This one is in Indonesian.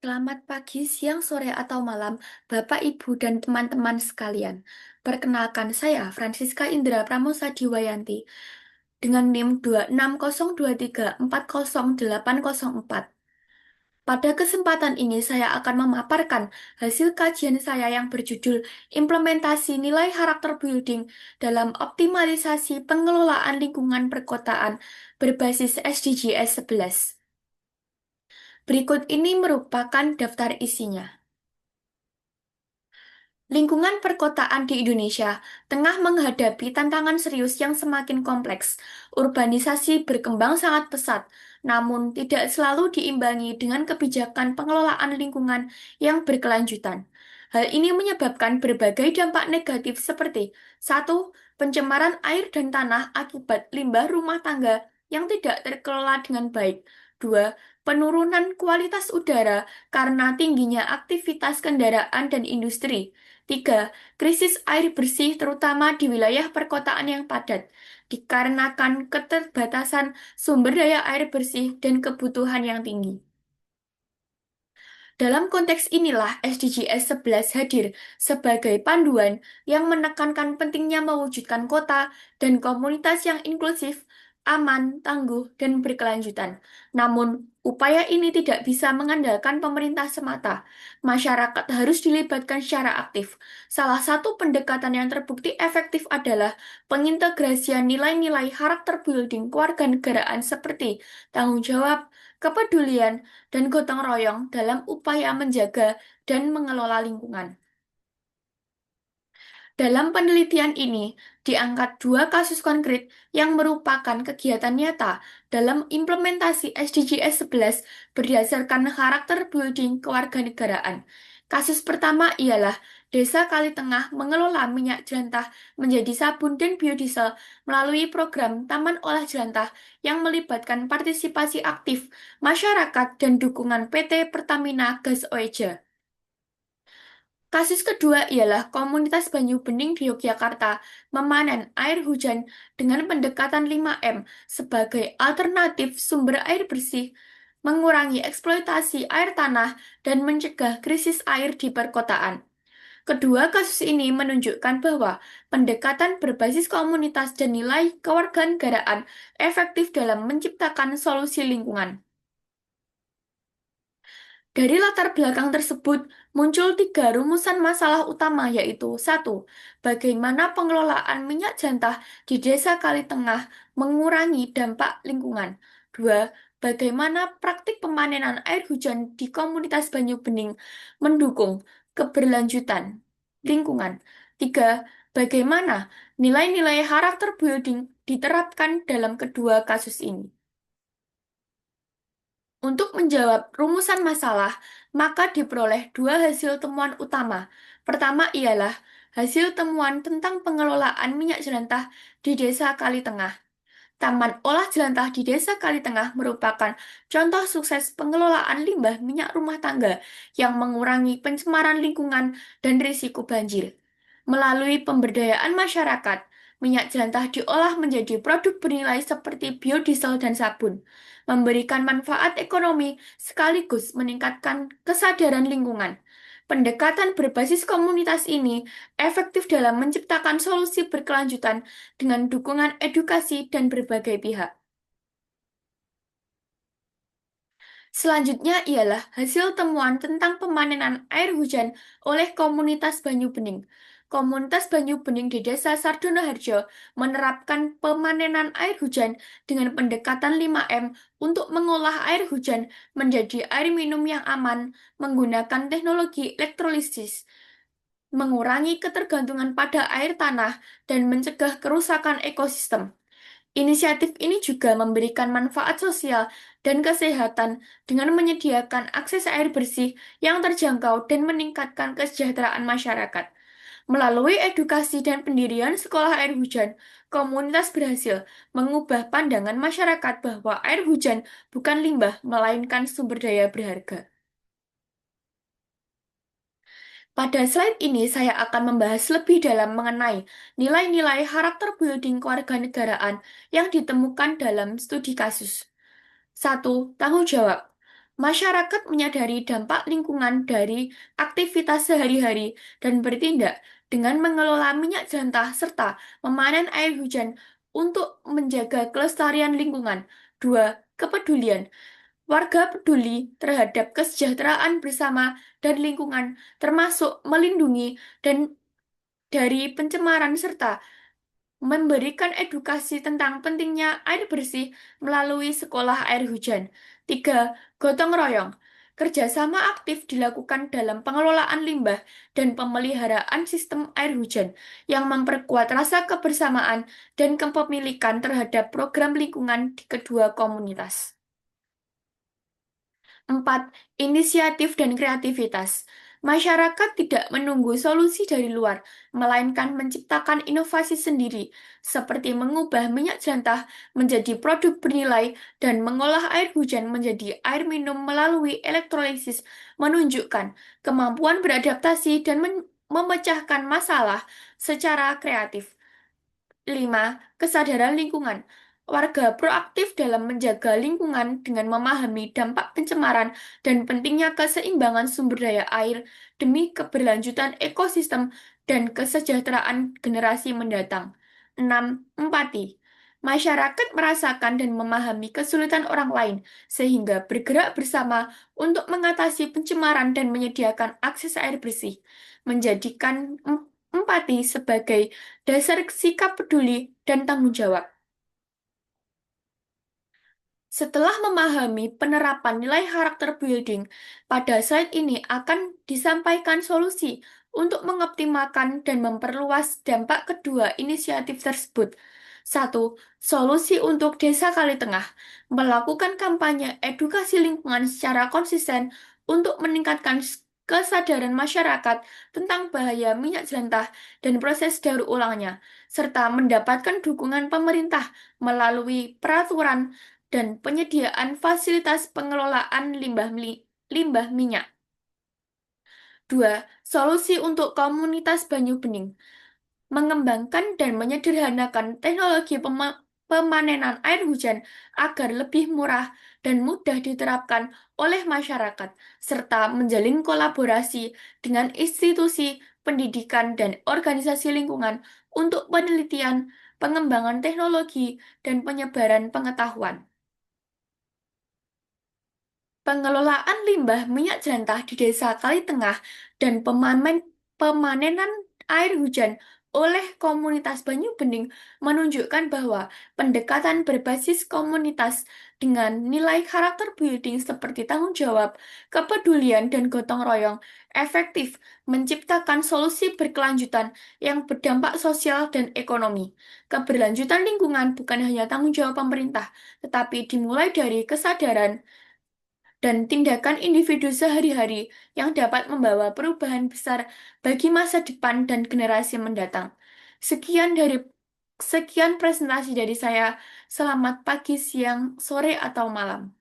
Selamat pagi, siang, sore, atau malam, Bapak, Ibu, dan teman-teman sekalian. Perkenalkan saya, Francisca Indra Pramosadiwayanti, dengan NIM 2602340804. Pada kesempatan ini, saya akan memaparkan hasil kajian saya yang berjudul Implementasi Nilai Karakter Building dalam Optimalisasi Pengelolaan Lingkungan Perkotaan berbasis SDGs 11. Berikut ini merupakan daftar isinya. Lingkungan perkotaan di Indonesia tengah menghadapi tantangan serius yang semakin kompleks. Urbanisasi berkembang sangat pesat, namun tidak selalu diimbangi dengan kebijakan pengelolaan lingkungan yang berkelanjutan. Hal ini menyebabkan berbagai dampak negatif seperti: satu, pencemaran air dan tanah akibat limbah rumah tangga yang tidak terkelola dengan baik. Dua, penurunan kualitas udara karena tingginya aktivitas kendaraan dan industri. Tiga, krisis air bersih terutama di wilayah perkotaan yang padat, dikarenakan keterbatasan sumber daya air bersih dan kebutuhan yang tinggi. Dalam konteks inilah SDGs 11 hadir sebagai panduan yang menekankan pentingnya mewujudkan kota dan komunitas yang inklusif, aman, tangguh, dan berkelanjutan. Namun, upaya ini tidak bisa mengandalkan pemerintah semata. Masyarakat harus dilibatkan secara aktif. Salah satu pendekatan yang terbukti efektif adalah pengintegrasian nilai-nilai karakter building kewarganegaraan seperti tanggung jawab, kepedulian, dan gotong royong dalam upaya menjaga dan mengelola lingkungan. Dalam penelitian ini, diangkat dua kasus konkret yang merupakan kegiatan nyata dalam implementasi SDGs 11 berdasarkan karakter building kewarganegaraan. Kasus pertama ialah Desa Kalitengah mengelola minyak jelantah menjadi sabun dan biodiesel melalui program Taman Olah Jelantah yang melibatkan partisipasi aktif masyarakat dan dukungan PT Pertamina Gas Oeja. Kasus kedua ialah komunitas Banyu Bening di Yogyakarta memanen air hujan dengan pendekatan 5M sebagai alternatif sumber air bersih, mengurangi eksploitasi air tanah, dan mencegah krisis air di perkotaan. Kedua kasus ini menunjukkan bahwa pendekatan berbasis komunitas dan nilai kewarganegaraan efektif dalam menciptakan solusi lingkungan. Dari latar belakang tersebut, muncul tiga rumusan masalah utama, yaitu: satu, bagaimana pengelolaan minyak jantah di Desa Kalitengah mengurangi dampak lingkungan. Dua, bagaimana praktik pemanenan air hujan di komunitas Banyu Bening mendukung keberlanjutan lingkungan. Tiga, bagaimana nilai-nilai karakter building diterapkan dalam kedua kasus ini. Untuk menjawab rumusan masalah, maka diperoleh dua hasil temuan utama. Pertama ialah hasil temuan tentang pengelolaan minyak jelantah di Desa Kalitengah. Taman Olah Jelantah di Desa Kalitengah merupakan contoh sukses pengelolaan limbah minyak rumah tangga yang mengurangi pencemaran lingkungan dan risiko banjir. Melalui pemberdayaan masyarakat, minyak jelantah diolah menjadi produk bernilai seperti biodiesel dan sabun, memberikan manfaat ekonomi sekaligus meningkatkan kesadaran lingkungan. Pendekatan berbasis komunitas ini efektif dalam menciptakan solusi berkelanjutan dengan dukungan edukasi dan berbagai pihak. Selanjutnya ialah hasil temuan tentang pemanenan air hujan oleh komunitas Banyu Bening. Komunitas Banyu Bening di Desa Sardonoharjo menerapkan pemanenan air hujan dengan pendekatan 5M untuk mengolah air hujan menjadi air minum yang aman menggunakan teknologi elektrolisis, mengurangi ketergantungan pada air tanah, dan mencegah kerusakan ekosistem. Inisiatif ini juga memberikan manfaat sosial dan kesehatan dengan menyediakan akses air bersih yang terjangkau dan meningkatkan kesejahteraan masyarakat. Melalui edukasi dan pendirian sekolah air hujan, komunitas berhasil mengubah pandangan masyarakat bahwa air hujan bukan limbah, melainkan sumber daya berharga. Pada slide ini, saya akan membahas lebih dalam mengenai nilai-nilai karakter building kewarganegaraan yang ditemukan dalam studi kasus. Satu, tanggung jawab. Masyarakat menyadari dampak lingkungan dari aktivitas sehari-hari dan bertindak dengan mengelola minyak jelantah serta memanen air hujan untuk menjaga kelestarian lingkungan. Dua, kepedulian. Warga peduli terhadap kesejahteraan bersama dan lingkungan, termasuk melindungi dan dari pencemaran serta memberikan edukasi tentang pentingnya air bersih melalui sekolah air hujan. Tiga, gotong royong. Kerjasama aktif dilakukan dalam pengelolaan limbah dan pemeliharaan sistem air hujan yang memperkuat rasa kebersamaan dan kepemilikan terhadap program lingkungan di kedua komunitas. Empat, inisiatif dan kreativitas. Masyarakat tidak menunggu solusi dari luar, melainkan menciptakan inovasi sendiri, seperti mengubah minyak jelantah menjadi produk bernilai dan mengolah air hujan menjadi air minum melalui elektrolisis, menunjukkan kemampuan beradaptasi dan memecahkan masalah secara kreatif. 5. Kesadaran lingkungan. Warga proaktif dalam menjaga lingkungan dengan memahami dampak pencemaran dan pentingnya keseimbangan sumber daya air demi keberlanjutan ekosistem dan kesejahteraan generasi mendatang. 6. Empati. Masyarakat merasakan dan memahami kesulitan orang lain sehingga bergerak bersama untuk mengatasi pencemaran dan menyediakan akses air bersih, menjadikan empati sebagai dasar sikap peduli dan tanggung jawab. Setelah memahami penerapan nilai karakter building, pada slide ini akan disampaikan solusi untuk mengoptimalkan dan memperluas dampak kedua inisiatif tersebut. Satu, solusi untuk Desa Kali Tengah. Melakukan kampanye edukasi lingkungan secara konsisten untuk meningkatkan kesadaran masyarakat tentang bahaya minyak jelantah dan proses daur ulangnya, serta mendapatkan dukungan pemerintah melalui peraturan dan penyediaan fasilitas pengelolaan limbah minyak. Dua, solusi untuk komunitas Banyu Bening. Mengembangkan dan menyederhanakan teknologi pemanenan air hujan agar lebih murah dan mudah diterapkan oleh masyarakat, serta menjalin kolaborasi dengan institusi pendidikan dan organisasi lingkungan untuk penelitian, pengembangan teknologi, dan penyebaran pengetahuan. Pengelolaan limbah minyak jelantah di Desa Kalitengah dan pemanenan air hujan oleh komunitas Banyu Bening menunjukkan bahwa pendekatan berbasis komunitas dengan nilai karakter building seperti tanggung jawab, kepedulian, dan gotong royong efektif menciptakan solusi berkelanjutan yang berdampak sosial dan ekonomi. Keberlanjutan lingkungan bukan hanya tanggung jawab pemerintah, tetapi dimulai dari kesadaran dan tindakan individu sehari-hari yang dapat membawa perubahan besar bagi masa depan dan generasi mendatang. Sekian dari sekian presentasi dari saya. Selamat pagi, siang, sore, atau malam.